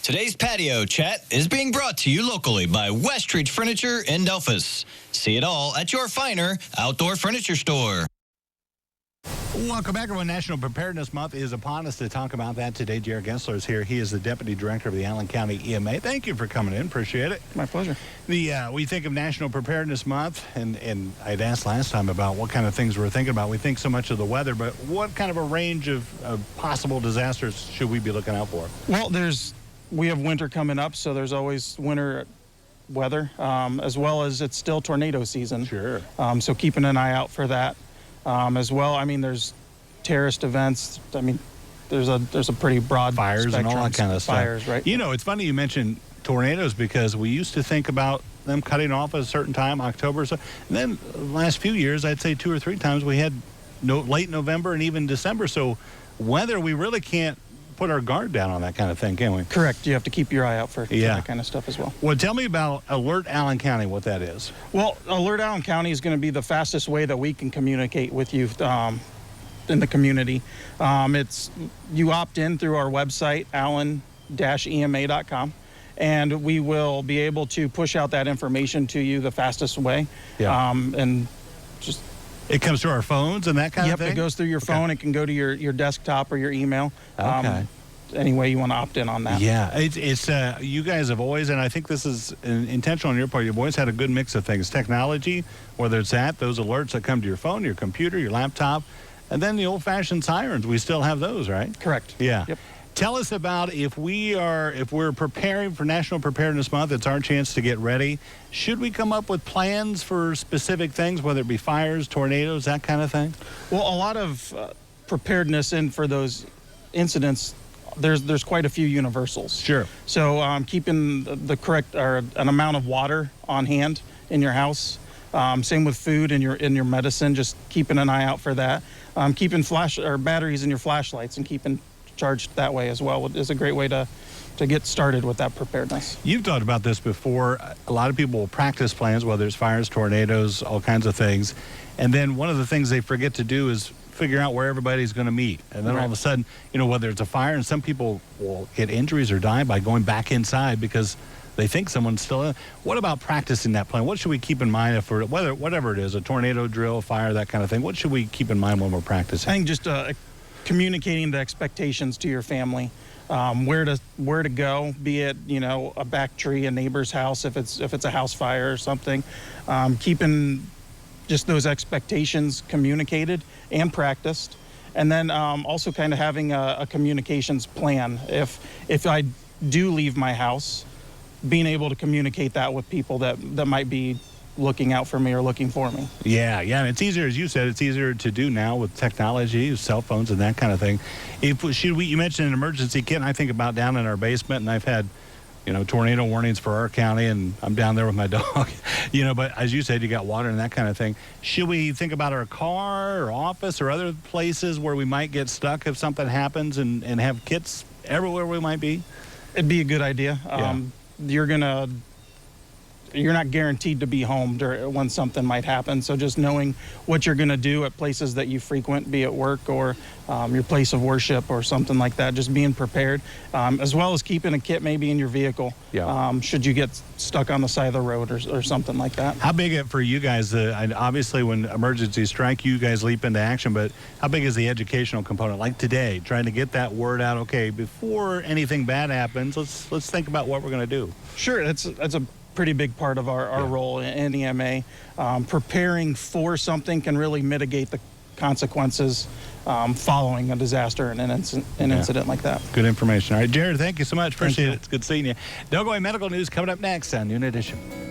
Today's patio chat is being brought to you locally by Westridge Furniture in Delphus. See it all at your finer outdoor furniture store. Welcome back, everyone. National Preparedness Month is upon us. To talk about that today, Jared Gesler is here. He is the Deputy Director of the Allen County EMA. Thank you for coming in. Appreciate it. My pleasure. We think of National Preparedness Month, and I'd asked last time about what kind of things we're thinking about. We think so much of the weather, but what kind of a range of possible disasters should we be looking out for? Well, we have winter coming up, so there's always winter weather, as well as it's still tornado season. Sure. So keeping an eye out for that. As well, I mean, there's terrorist events. I mean, there's a pretty broad fires spectrum. And all that kind of stuff. Fires, right? You know, it's funny you mentioned tornadoes because we used to think about them cutting off at a certain time, October or so. And then the last few years, I'd say 2 or 3 times we had late November and even December. So weather, we really can't put our guard down on that kind of thing, can we? Correct. You have to keep your eye out for that kind of stuff as well. Well, tell me about Alert Allen County, what that is. Well, Alert Allen County is going to be the fastest way that we can communicate with you in the community. You opt in through our website, allen-ema.com, and we will be able to push out that information to you the fastest way. Yeah. And just... It comes to our phones and that kind of thing? Yep, it goes through your phone. It can go to your desktop or your email. Okay. Any way you want to opt in on that. Yeah, it's you guys have always, and I think this is intentional on your part, you've always had a good mix of things. Technology, whether it's those alerts that come to your phone, your computer, your laptop, and then the old-fashioned sirens. We still have those, right? Correct. Yeah. Yep. Tell us about if we're preparing for National Preparedness Month, it's our chance to get ready. Should we come up with plans for specific things, whether it be fires, tornadoes, that kind of thing? Well, a lot of preparedness for those incidents, there's quite a few universals. Sure. So keeping the correct or an amount of water on hand in your house. Same with food and your medicine. Just keeping an eye out for that. Keeping batteries in your flashlights and keeping charged that way as well is a great way to get started with that preparedness. You've talked about this before. A lot of people will practice plans, whether it's fires, tornadoes, all kinds of things. And then one of the things they forget to do is figure out where everybody's going to meet. And then all of a sudden, whether it's a fire, and some people will get injuries or die by going back inside because they think someone's still in. What about practicing that plan? What should we keep in mind whatever it is, a tornado drill, fire, that kind of thing? What should we keep in mind when we're practicing? I think just communicating the expectations to your family, where to go, be it a back tree, a neighbor's house, if it's a house fire or something, keeping just those expectations communicated and practiced, and then also kind of having a communications plan. If I do leave my house, being able to communicate that with people that might be looking out for me or looking for me. Yeah, and it's easier, as you said, it's easier to do now with technology, cell phones and that kind of thing. You mentioned an emergency kit, and I think about down in our basement, and I've had, tornado warnings for our county, and I'm down there with my dog, but as you said, you got water and that kind of thing. Should we think about our car or office or other places where we might get stuck if something happens and have kits everywhere we might be? It'd be a good idea. You're not guaranteed to be home when something might happen. So just knowing what you're going to do at places that you frequent, be it work or your place of worship or something like that, just being prepared, as well as keeping a kit maybe in your vehicle, should you get stuck on the side of the road or something like that. How big for you guys, obviously when emergencies strike, you guys leap into action, but how big is the educational component? Like today, trying to get that word out, okay, before anything bad happens, let's think about what we're going to do. Sure, that's a pretty big part of our role in EMA. Preparing for something can really mitigate the consequences following a disaster and an incident like that. Good information. All right, Jared, thank you so much. Appreciate it. It's good seeing you. Don't go away. Medical news coming up next on Noon Edition.